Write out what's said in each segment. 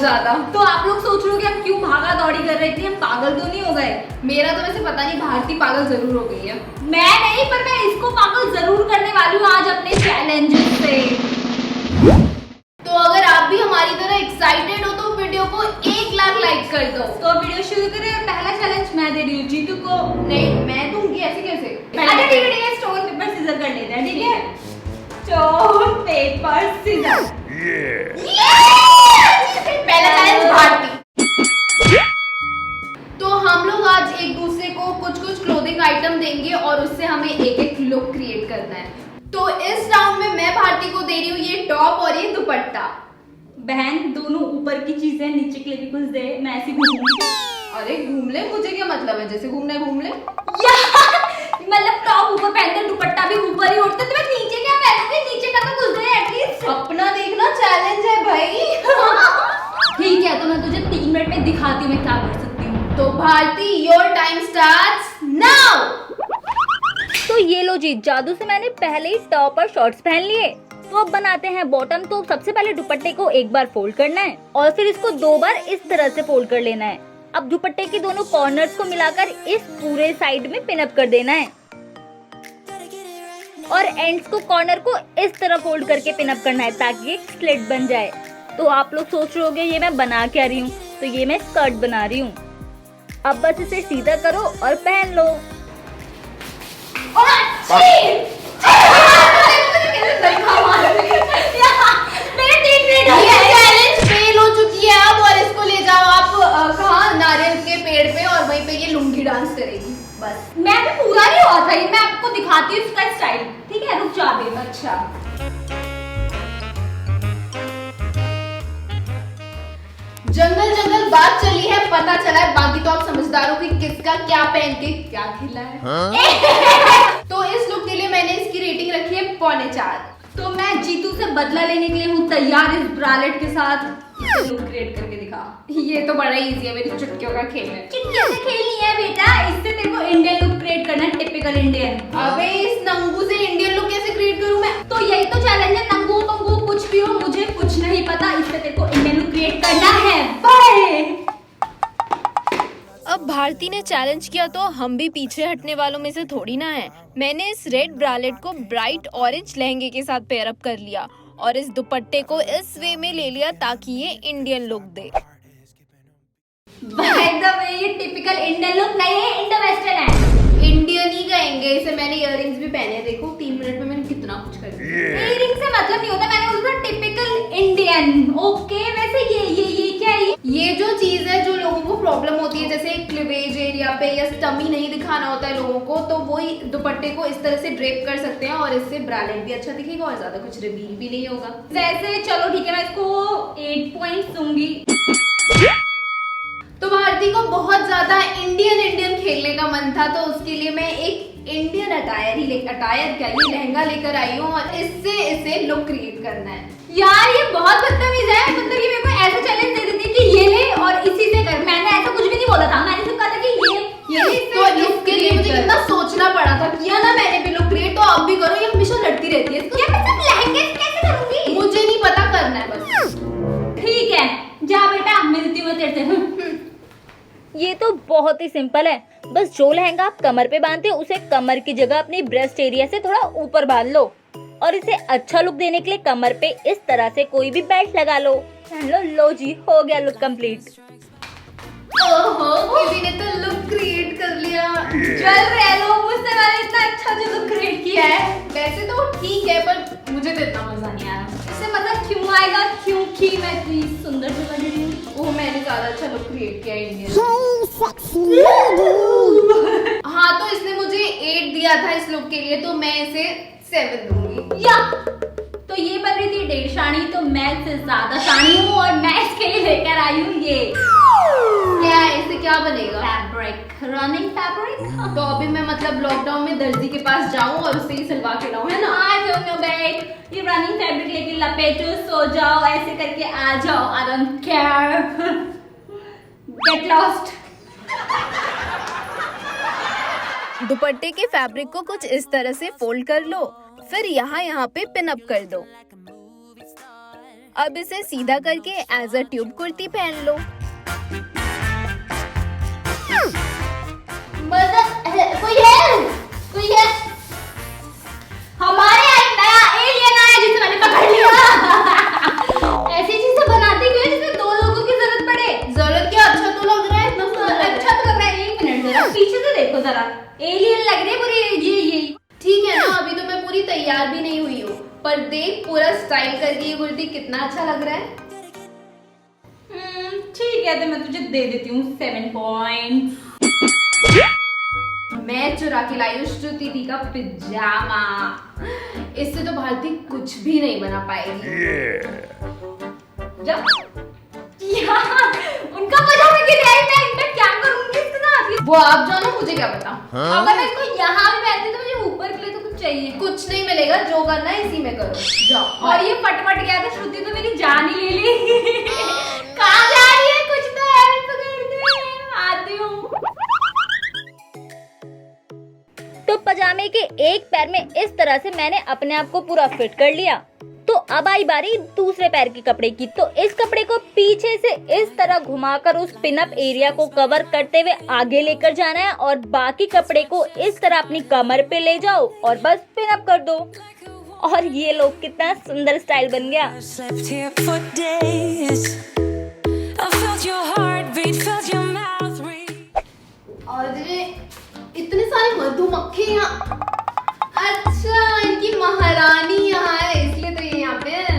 ज्यादा। तो आप लोग सोच रहे हो कि हम क्यों भागा दौड़ी कर रहे थे, हम पागल तो नहीं हो गए। मेरा तो वैसे पता नहीं, भारती पागल जरूर हो गई है। मैं नहीं, पर मैं इसको पागल जरूर करने वाली हूँ आज अपने चैलेंज से। तो अगर आप भी हमारी तरह एक्साइटेड हो तो वीडियो को 1 लाख लाइक कर दो। तो वीडियो शुरू करें और पहला चैलेंज मैं दे रही हूँ जीतू को। नहीं, मैं दूंगी, ऐसे कैसे? अच्छा ठीक है, स्टोन पेपर सीजर कर लेते हैं, ठीक है? Stone paper scissor. पहला चैलेंज भारती। तो हम लोग आज एक दूसरे को कुछ कुछ क्लोथिंग आइटम देंगे और उससे हमें एक एक लुक क्रिएट करना है। तो इस राउंड में मैं भारती को दे रही हूँ ये टॉप और ये दुपट्टा। बहन दोनों ऊपर की चीजें, नीचे के लिए भी कुछ दे, मैं ऐसी घूमूंगी। अरे घूम ले, मुझे क्या मतलब है, जैसे घूमना है घूम ले। मतलब टॉप ऊपर पहनते, दुपट्टा भी ऊपर ही उठते, तो मैं नीचे क्या पहनूंगी? नीचे का तो कुछ दे एटलीस्ट। अपना देखना, चैलेंज है भाई। ठीक है, तो मैं तुझे 3 मिनट में दिखाती हूँ मैं क्या कर सकती हूँ। तो Bharti your time starts now. तो ये लो जी, जादू से मैंने पहले ही टॉप और शॉर्ट्स पहन लिए। तो अब बनाते हैं बॉटम। तो सबसे पहले दुपट्टे को एक बार फोल्ड करना है और फिर इसको 2 बार इस तरह से फोल्ड कर लेना है। अब दुपट्टे के दोनों कॉर्नर्स को मिलाकर इस पूरे साइड में पिन अप कर देना है और एंड्स को कॉर्नर को इस तरह फोल्ड करके पिन अप करना है ताकि एक स्लिट बन जाए। तो आप लोग सोच रहे होंगे ये मैं बना क्या रही हूँ, तो ये मैं स्कर्ट बना रही हूँ। अब बस इसे सीधा करो और पहन लो। चैलेंज फेल हो चुकी है अब, और इसको ले जाओ आप कहाँ, नारियल के पेड़ पे, और वहीं पे ये लुंगी डांस करेगी। बस मैं भी पूरा नहीं हुआ था, ये मैं आपको दिखाती हूँ इसका स्टाइल, ठीक है? रुक जा अभी। अच्छा, जंगल जंगल बात चली है, पता चला है, बाकी तो आप समझदार हो कि किसका क्या पहन के क्या खिला है। तो इस लुक के लिए मैंने इसकी रेटिंग रखी है 4.5। तो मैं जीतू से बदला लेने के लिए हूँ तैयार इस ब्रालेट के साथ। इसे लुक क्रिएट करके दिखा। ये तो बड़ा इजी है, मेरी चुटकियों का खेल है। चुटकियों से खेलनी है बेटा, इससे तेरे को इंडियन लुक क्रिएट करना है, टिपिकल इंडियन। अबे इस नंगू से इंडियन लुक कैसे क्रिएट करूं मैं? तो यही तो चैलेंज है, नंगू पंगू कुछ भी हो, मुझे कुछ नहीं पता, इससे तेरे को इंडियन लुक क्रिएट करना है। बाय। अब भारती ने चैलेंज किया तो हम भी पीछे हटने वालों में से थोड़ी ना है। मैंने इस रेड ब्रालेट को ब्राइट ऑरेंज लहंगे के साथ पेयर अप कर लिया और इस दुपट्टे को इस वे में ले लिया ताकि ये Indian look they. By the way ये टिपिकल इंडियन लुक नहीं है, इंडो वेस्टर्न है। इंडियन ही कहेंगे इसे। मैंने इयररिंग्स भी पहने हैं, देखो 3 मिनट में मैंने कितना कुछ कर दिया। इयररिंग से मतलब नहीं होता, मैंने उसका टिपिकल इंडियन। ओके, वैसे ये क्या है? ये जो चीज है जो लोगों को प्रॉब्लम होती है, जैसे क्लीवेज एरिया पे या स्टमी नहीं दिखाना होता है लोगों को, तो वही दुपट्टे को इस तरह से ड्रेप कर सकते हैं और इससे ब्रालेट भी अच्छा दिखेगा और ज्यादा कुछ रिवील भी नहीं होगा। वैसे चलो ठीक है, मैं इसको 8 पॉइंट दूंगी। तो भारती को बहुत ज्यादा इंडियन खेलने का मन था, तो उसके लिए मैं एक इंडियन अटायर क्या ये लहंगा लेकर आई हूँ और इससे इसे लुक क्रिएट करना है। यार ये बहुत बदतमीज है, मतलब ये मेरे को ऐसा चैलेंज दे देती है कि ये ले और इसी से कर। मैंने ऐसा कुछ भी नहीं बोला था, मैंने सिर्फ कहा था कि ये तो इसके लिए मुझे कितना सोचना पड़ा था। किया ना मैंने भी लुक क्रिएट, तो अब भी करो। ये हमेशा लड़ती रहती है। यार मैं सिर्फ लहंगे से कैसे करूंगी? मुझे नहीं पता, करना है बस। ठीक है, जा बेटा, मिलती हूँ तेरे से। ये तो बहुत ही सिंपल है, बस जो लहंगा आप कमर पे बांधते हो उसे कमर की जगह अपनी ब्रेस्ट एरिया से थोड़ा ऊपर बांध लो और इसे अच्छा लुक देने के लिए कमर पे इस तरह से कोई भी बेल्ट लगा लो। लो जी, हो गया लुक कंप्लीट। ओहो, किसी ने तो लुक क्रिएट कर लिया। चल रहे लोग, मुझसे मैंने इतना अच्छा जो लुक क्रिएट किया है। वैसे तो ठीक है, पर मुझे तो इतना मजा नहीं आया। इससे मतलब क्यों आएगा? क्योंकि मैं इतनी सुंदर से लग रही हूँ। ओह, मैंने ज्यादा अच्छा लुक क्रिएट किया इंडियन। हाँ, तो इसने मुझे 8 दिया था इस लुक के लिए, तो मैं इसे 7 दूंगी। या तो ये बन रही थी 1.5 शानी, तो मैं इससे ज्यादा शानी हूँ और मैं इसके लिए लेकर आई हूँ ये। क्या है, इससे क्या बनेगा? Fabric, running fabric. तो अभी मैं मतलब लॉकडाउन में दर्जी के पास जाऊं और उससे ही सिलवा के लाऊं, है ना? आ जाओ नो बेट, ये रनिंग फैब्रिक लेके लपेटो, सो जाओ, ऐसे करके आ जाओ। I don't care, get lost. दुपट्टे के फैब्रिक को कुछ इस तरह से फोल्ड कर लो, फिर यहाँ पे पिन अप कर दो। अब इसे सीधा करके एज अ ट्यूब कुर्ती पहन लो। कोई है? हमारे यहाँ एक नया एलियन आया जिसे मैंने पकड़ लिया। ऐसी चीजें बनाती क्यों जिसमें दो लोगों की जरूरत पड़े? जरूरत क्या, अच्छा तो लग रहा है इतना अच्छा तो लग रहा है। एक मिनट जरा पीछे तो देखो जरा, एलियन लग रही है पूरी। ये ठीक है ना, अभी तो मैं पूरी तैयार भी नहीं हुई हूँ, पर देख पूरा स्टाइल करके ये कुर्ती कितना अच्छा लग रहा है। ठीक है, तो मैं तुझे दे देती हूँ 7 पॉइंट। मैं चुरा के लाई हूँ श्रुति दी का पिजामा। इससे तो भारती कुछ भी नहीं बना पाएगी। उनका पजामा के लिए मैं इनका क्या करूंगी इसके साथ? वो आप जानो, मुझे क्या पता। अगर मैं इसको यहाँ भी पहनती तो मुझे ऊपर के लिए तो कुछ चाहिए। कुछ नहीं मिलेगा, जो करना है इसी में करो, जाओ। और ये फटफट गया तो श्रुति तो मेरी जान ही ले ली। कहाँ जा रही है? कुछ तो है, पकड़ दे, आती हूँ। तो पजामे के एक पैर में इस तरह से मैंने अपने आप को पूरा फिट कर लिया। तो अब आई बारी दूसरे पैर के कपड़े की। तो इस कपड़े को पीछे से इस तरह घुमाकर उस पिनअप एरिया को कवर करते हुए आगे लेकर जाना है और बाकी कपड़े को इस तरह अपनी कमर पे ले जाओ और बस पिनअप कर दो। और ये लोग कितना सुंदर स्टाइल बन गया। और ये इतने सारे मधुमक्खी यहाँ, अच्छा इनकी महारानी यहाँ है इसलिए तो ये यहाँ पे है।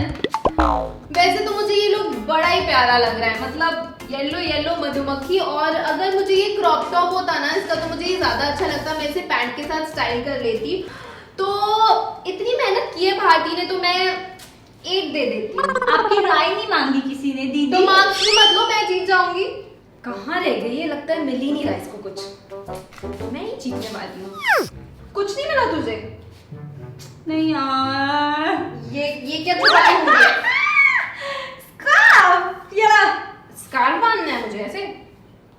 वैसे तो मुझे ये लोग बड़ा ही प्यारा लग रहा है, मतलब येलो येलो मधुमक्खी। और अगर मुझे ये क्रॉप टॉप होता ना इसका तो मुझे ये ज्यादा अच्छा लगता, मैं इसे पैंट के साथ स्टाइल कर लेती। तो इतनी मेहनत की है भारती ने तो मैं 8 दे देती हूँ। आपकी राय नहीं मांगी किसी ने दीदी? तो मार्क्स भी मत लो, मैं जीत जाऊंगी। कहाँ रह गई ये, लगता है मिल ही नहीं रहा इसको कुछ। मैं ही जीतने वाली हूँ। कुछ नहीं मिला तुझे? नहीं यार। ये क्या चुराई हुई है? स्कार्फ बांधना है मुझे ऐसे?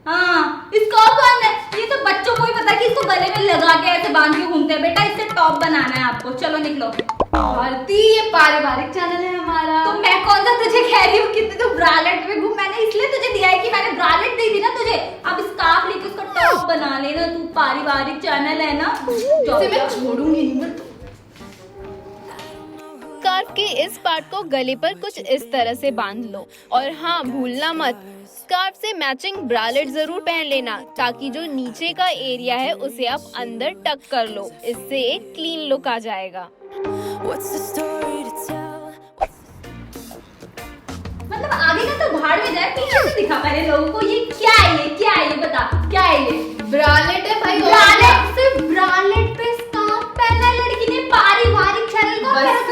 हाँ, स्कार्फ बांधना है। ये तो बच्चों को ही पता है कि इसको गले में लगा के ऐसे बांध के घूमते हैं। बेटा इससे टॉप बनाना है आपको, चलो निकलो। भारती, ये पारिवारिक चैनल है हमारा। तो मैं कौन सा तुझे कह रही हूँ कितने तू ब्रालेट में घूम। मैंने इसलिए तुझे दिया है कि मैंने ब्रालेट दी थी ना तुझे। अब स्कार्फ लेके उसका टॉप बना लेना। तू पारिवारिक चैनल है ना, इसे मैं छोड़ूंगी नहीं। स्कार्फ के इस पार्ट को गले पर कुछ इस तरह से बांध लो। और हाँ, भूलना मत स्कार्फ से मैचिंग ब्रालेट जरूर पहन लेना, ताकि जो नीचे का एरिया है उसे आप अंदर टक कर लो। इससे एक क्लीन लुक आ जाएगा। मतलब आगे का तो भाड़ में जाए, पीछे से दिखा पहले लोगों को। ये क्या है? ये क्या है? ये बता क्या है? ये ब्रालेट है भाई। ब्रालेट से ब्रालेट पे स्कार्फ पहना है लड़की ने। पारिवारिक चैनल को बस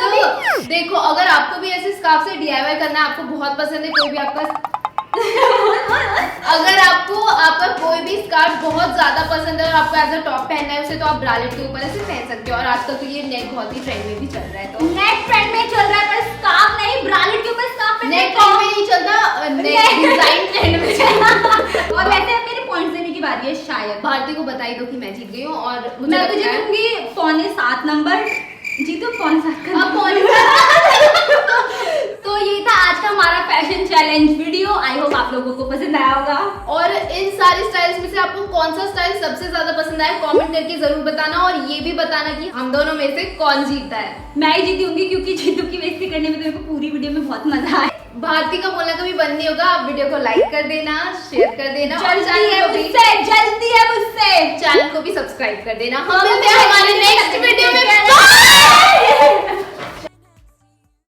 देखो, अगर आपको भी ऐसे स्कार्फ से DIY करना है, आपको बहुत पसंद है, कोई भी आपका अगर आपका कोई भी स्कार्फ बहुत ज्यादा पसंद है और आपको एज अ टॉप पहनना है उसे, तो आप ब्रालेट के ऊपर ऐसे पहन सकते हो। और आजकल तो ये नेट बहुत ही ट्रेंड में भी चल रहा है। तो नेट ट्रेंड में चल रहा है, पर स्कार्फ नहीं, ब्रालेट के ऊपर स्कार्फ पहनना। नेट ट्रेंड में नहीं चलता, डिजाइन ट्रेंड में चलता। और वैसे अब मेरे पॉइंट्स देने की बारी है शायद। भारती को बताई दो कि मैं जीत गई हूँ और मुझे मैं तुझे दूंगी 6.25 नंबर। जीतो 6.25 का। अब 6.25 तो ये था आज का हमारा fashion challenge video. I hope आप लोगों को पसंद आया होगा। और इन सारी स्टाइल्स में से आपको कौन सा स्टाइल सबसे ज्यादा पसंद आया कमेंट करके जरूर बताना। और ये भी बताना कि हम दोनों में से कौन जीतता है। मैं ही जीती होंगी, क्योंकि जीतू की बेइज्जती करने में तो मेरे को पूरी वीडियो में बहुत मजा आया। भारती का बोलना कभी बंद नहीं होगा। आप वीडियो को लाइक कर देना, शेयर कर देना और जल्दी है मुझसे चैनल को भी सब्सक्राइब कर देना। हम मिलते हैं हमारे नेक्स्ट वीडियो में।